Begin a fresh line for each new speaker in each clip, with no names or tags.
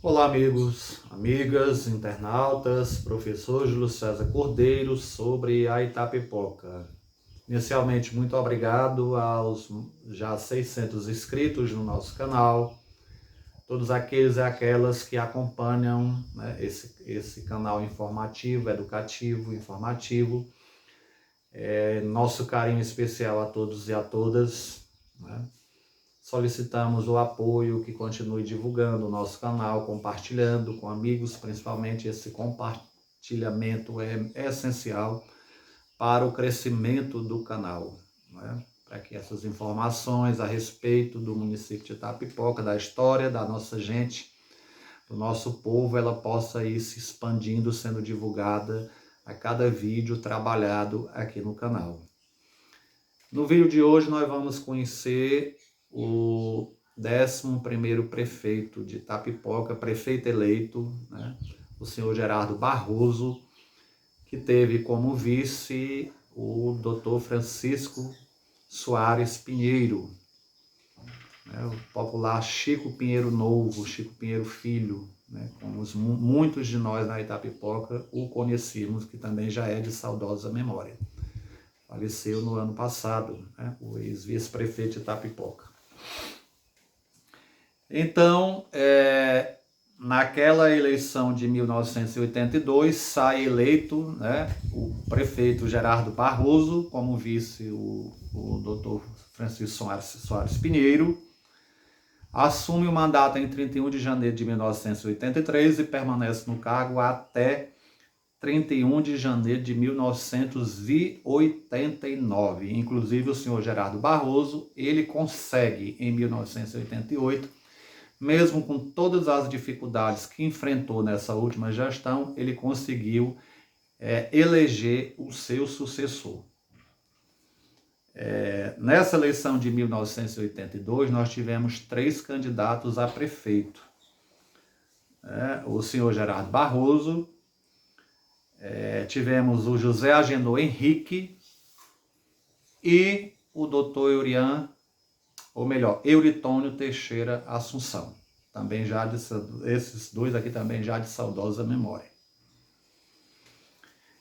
Olá, amigos, amigas, internautas, professor Júlio César Cordeiro sobre a Itapipoca. Inicialmente, muito obrigado aos já 600 inscritos no nosso canal, todos aqueles e aquelas que acompanham, né, esse canal informativo, educativo, informativo. Nosso carinho especial a todos e a todas, né? Solicitamos o apoio, que continue divulgando o nosso canal, compartilhando com amigos, principalmente esse compartilhamento é essencial para o crescimento do canal, né? Para que essas informações a respeito do município de Itapipoca, da história da nossa gente, do nosso povo, ela possa ir se expandindo, sendo divulgada a cada vídeo trabalhado aqui no canal. No vídeo de hoje nós vamos conhecer o 11º prefeito de Itapipoca, prefeito eleito, né, o senhor Gerardo Barroso, que teve como vice o Dr. Francisco Soares Pinheiro, né, o popular Chico Pinheiro Novo, Chico Pinheiro Filho, né, como muitos de nós na Itapipoca o conhecemos, que também já é de saudosa memória. Faleceu no ano passado, né, o ex-vice-prefeito de Itapipoca. Então, naquela eleição de 1982, sai eleito, né, o prefeito Gerardo Barroso, como vice o doutor Francisco Soares Pinheiro, assume o mandato em 31 de janeiro de 1983 e permanece no cargo até 31 de janeiro de 1989. Inclusive, o senhor Gerardo Barroso, ele consegue, em 1988, mesmo com todas as dificuldades que enfrentou nessa última gestão, ele conseguiu eleger o seu sucessor. Nessa eleição de 1982, nós tivemos 3 candidatos a prefeito. O senhor Gerardo Barroso, tivemos o José Agenor Henrique e o doutor Euritônio Teixeira Assunção. Também já esses dois aqui também já de saudosa memória.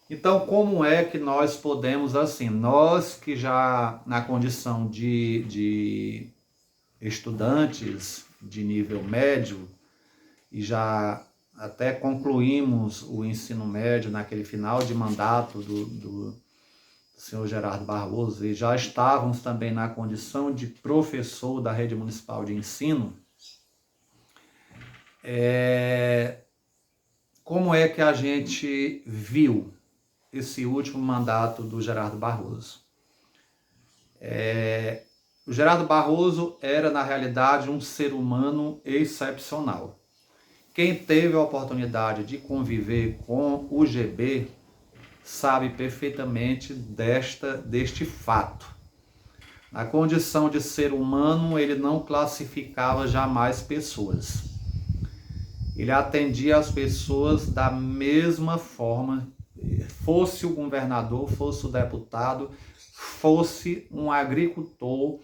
Então, como é que nós podemos, assim, nós que já na condição de estudantes de nível médio e já até concluímos o ensino médio naquele final de mandato do senhor Gerardo Barroso e já estávamos também na condição de professor da rede municipal de ensino, como é que a gente viu esse último mandato do Gerardo Barroso? O Gerardo Barroso era, na realidade, um ser humano excepcional. Quem teve a oportunidade de conviver com o GB sabe perfeitamente deste fato. Na condição de ser humano, ele não classificava jamais pessoas. Ele atendia as pessoas da mesma forma, fosse o governador, fosse o deputado, fosse um agricultor,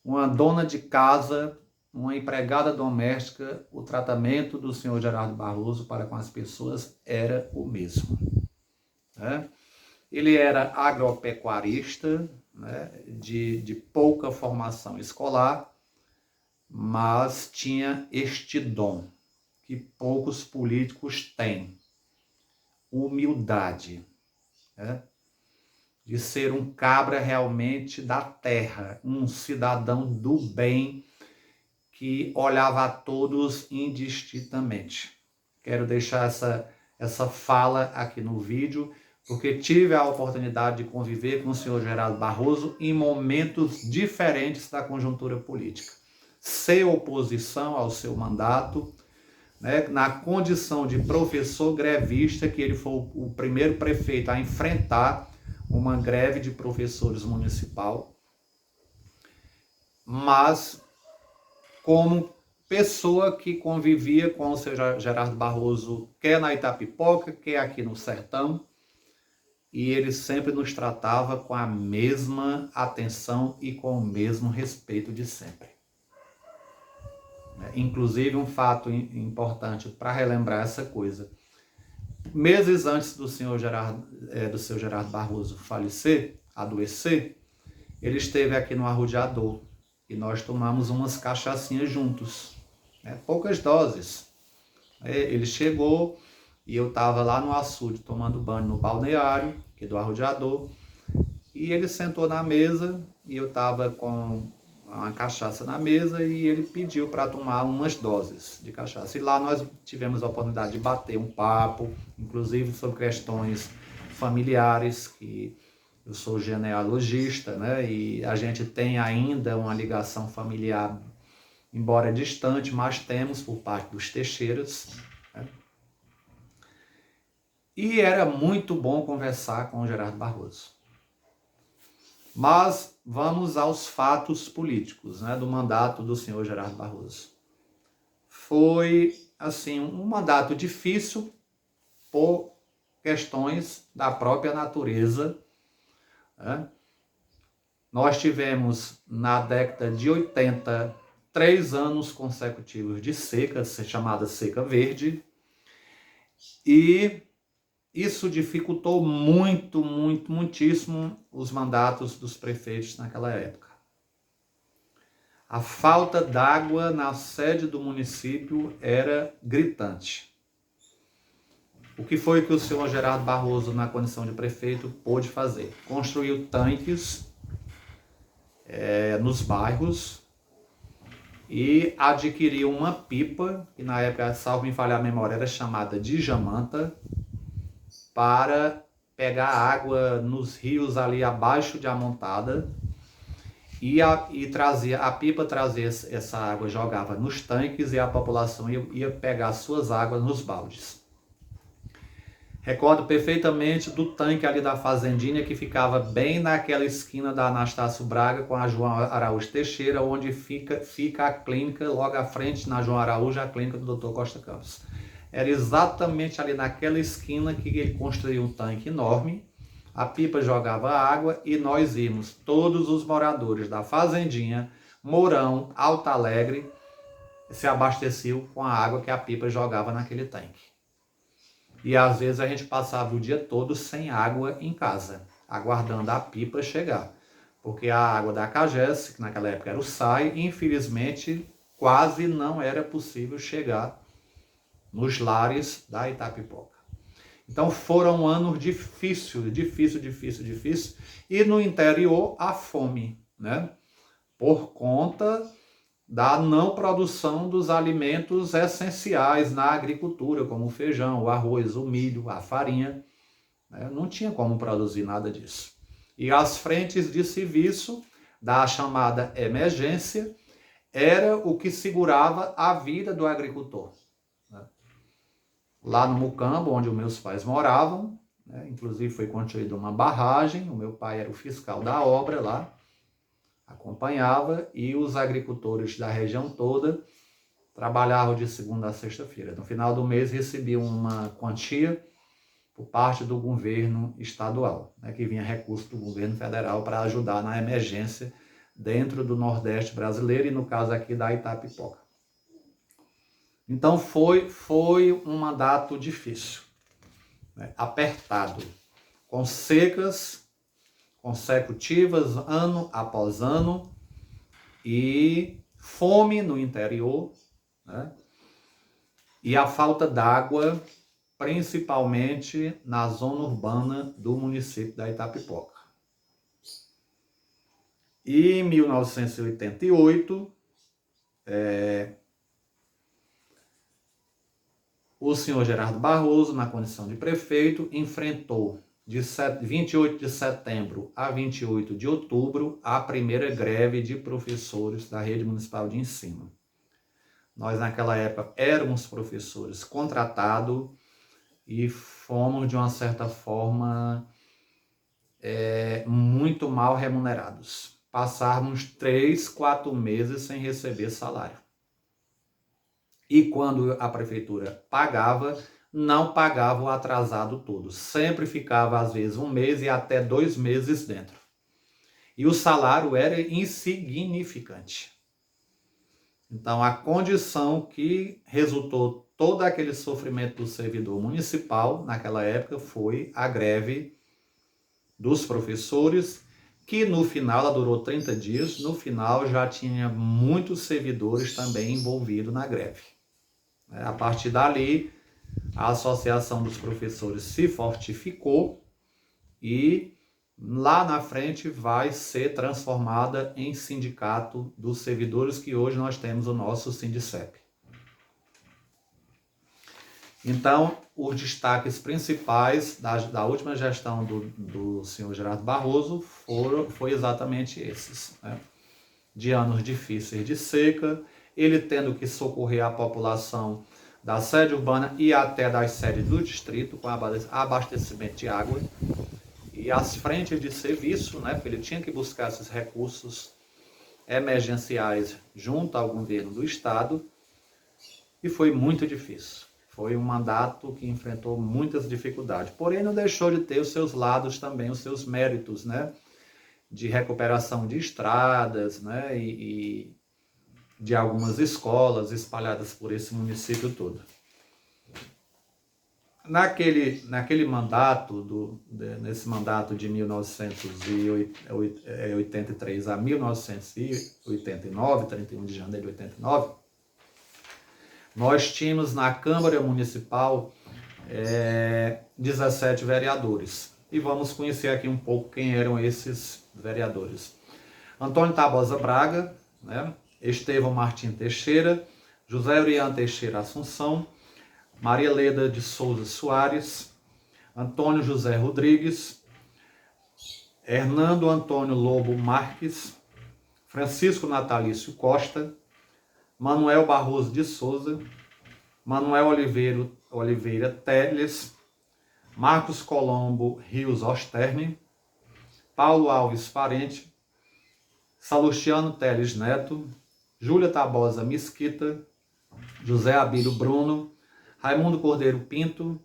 uma dona de casa, uma empregada doméstica, o tratamento do senhor Gerardo Barroso para com as pessoas era o mesmo. Ele era agropecuarista, né, de pouca formação escolar, mas tinha este dom que poucos políticos têm: humildade, né? De ser um cabra realmente da terra, um cidadão do bem que olhava a todos indistintamente. Quero deixar essa fala aqui no vídeo, porque tive a oportunidade de conviver com o senhor Gerardo Barroso em momentos diferentes da conjuntura política. Ser oposição ao seu mandato, né, na condição de professor grevista, que ele foi o primeiro prefeito a enfrentar uma greve de professores municipal, mas como pessoa que convivia com o seu Gerardo Barroso, quer na Itapipoca, quer aqui no Sertão, e ele sempre nos tratava com a mesma atenção e com o mesmo respeito de sempre. Inclusive, um fato importante para relembrar essa coisa. Meses antes do seu Gerardo Barroso falecer, adoecer, ele esteve aqui no Arrodeador e nós tomamos umas cachaçinhas juntos, poucas doses. Ele chegou e eu estava lá no açude tomando banho no balneário, aqui do Arrodeador, e ele sentou na mesa e eu estava com uma cachaça na mesa e ele pediu para tomar umas doses de cachaça. E lá nós tivemos a oportunidade de bater um papo, inclusive sobre questões familiares, que eu sou genealogista, e a gente tem ainda uma ligação familiar, embora distante, mas temos por parte dos Teixeiras. E era muito bom conversar com o Gerardo Barroso. Mas vamos aos fatos políticos, do mandato do senhor Gerardo Barroso. Foi, assim, um mandato difícil por questões da própria natureza. Nós tivemos, na década de 80, 3 anos consecutivos de seca, chamada seca verde, e isso dificultou muitíssimo os mandatos dos prefeitos naquela época. A falta d'água na sede do município era gritante. O que foi que o senhor Gerardo Barroso, na condição de prefeito, pôde fazer? Construiu tanques nos bairros e adquiriu uma pipa, que na época, salvo me falhar a memória, era chamada de jamanta, para pegar água nos rios ali abaixo de Amontada e a pipa trazia essa água, jogava nos tanques e a população ia pegar suas águas nos baldes. Recordo perfeitamente do tanque ali da Fazendinha, que ficava bem naquela esquina da Anastácio Braga com a João Araújo Teixeira, onde fica a clínica, logo à frente, na João Araújo, a clínica do Dr. Costa Campos. Era exatamente ali naquela esquina que ele construiu um tanque enorme, a pipa jogava água e nós íamos, todos os moradores da Fazendinha, Mourão, Alto Alegre, se abasteciam com a água que a pipa jogava naquele tanque. E às vezes a gente passava o dia todo sem água em casa, aguardando a pipa chegar. Porque a água da Cagés, que naquela época era o SAI, infelizmente quase não era possível chegar nos lares da Itapipoca. Então foram anos difíceis. E no interior a fome, por conta da não produção dos alimentos essenciais na agricultura, como o feijão, o arroz, o milho, a farinha. Não tinha como produzir nada disso. E as frentes de serviço da chamada emergência era o que segurava a vida do agricultor. Lá no Mucambo, onde os meus pais moravam, inclusive foi construída uma barragem, o meu pai era o fiscal da obra lá, acompanhava, e os agricultores da região toda trabalhavam de segunda a sexta-feira. No final do mês recebiam uma quantia por parte do governo estadual, que vinha recurso do governo federal para ajudar na emergência dentro do Nordeste brasileiro e no caso aqui da Itapipoca. Então foi um mandato difícil, apertado, com secas consecutivas, ano após ano, e fome no interior, e a falta d'água, principalmente na zona urbana do município da Itapipoca. E em 1988, o senhor Gerardo Barroso, na condição de prefeito, enfrentou de 28 de setembro a 28 de outubro a primeira greve de professores da rede municipal de ensino. Nós, naquela época, éramos professores contratados e fomos, de uma certa forma, muito mal remunerados. Passávamos 3, 4 meses sem receber salário. E quando a prefeitura pagava, não pagava o atrasado todo. Sempre ficava, às vezes, 1 mês e até 2 meses dentro. E o salário era insignificante. Então, a condição que resultou todo aquele sofrimento do servidor municipal naquela época foi a greve dos professores, que no final ela durou 30 dias, no final já tinha muitos servidores também envolvidos na greve. A partir dali, a Associação dos Professores se fortificou e lá na frente vai ser transformada em sindicato dos servidores, que hoje nós temos o nosso Sindicep. Então, os destaques principais da última gestão do senhor Gerardo Barroso foi exatamente esses, né? De anos difíceis de seca, ele tendo que socorrer a população da sede urbana e até das sedes do distrito com abastecimento de água e as frentes de serviço, né? Porque ele tinha que buscar esses recursos emergenciais junto ao governo do estado e foi muito difícil. Foi um mandato que enfrentou muitas dificuldades, porém não deixou de ter os seus lados também, os seus méritos, né? De recuperação de estradas, né? E de algumas escolas espalhadas por esse município todo. Naquele mandato, nesse mandato de 1983 a 1989, 31 de janeiro de 89, nós tínhamos na Câmara Municipal 17 vereadores. E vamos conhecer aqui um pouco quem eram esses vereadores. Antônio Tabosa Braga, né? Estevão Martim Teixeira, José Urian Teixeira Assunção, Maria Leda de Souza Soares, Antônio José Rodrigues, Hernando Antônio Lobo Marques, Francisco Natalício Costa, Manuel Barroso de Souza, Manuel Oliveira Teles, Marcos Colombo Rios Osterne, Paulo Alves Parente, Salustiano Teles Neto, Júlia Tabosa Mesquita, José Abílio Bruno, Raimundo Cordeiro Pinto,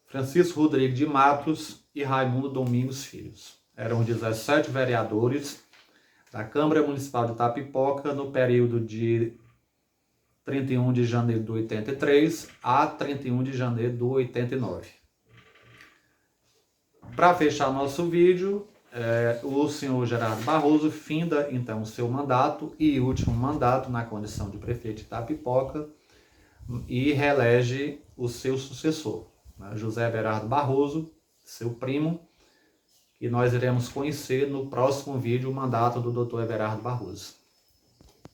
Francisco Rodrigues de Matos e Raimundo Domingos Filhos. Eram 17 vereadores da Câmara Municipal de Itapipoca no período de 31 de janeiro de 83 a 31 de janeiro de 89. Para fechar nosso vídeo, o senhor Gerardo Barroso finda então o seu mandato e último mandato na condição de prefeito de Itapipoca e reelege o seu sucessor, né, José Everardo Barroso, seu primo, que nós iremos conhecer no próximo vídeo o mandato do Dr. Everardo Barroso.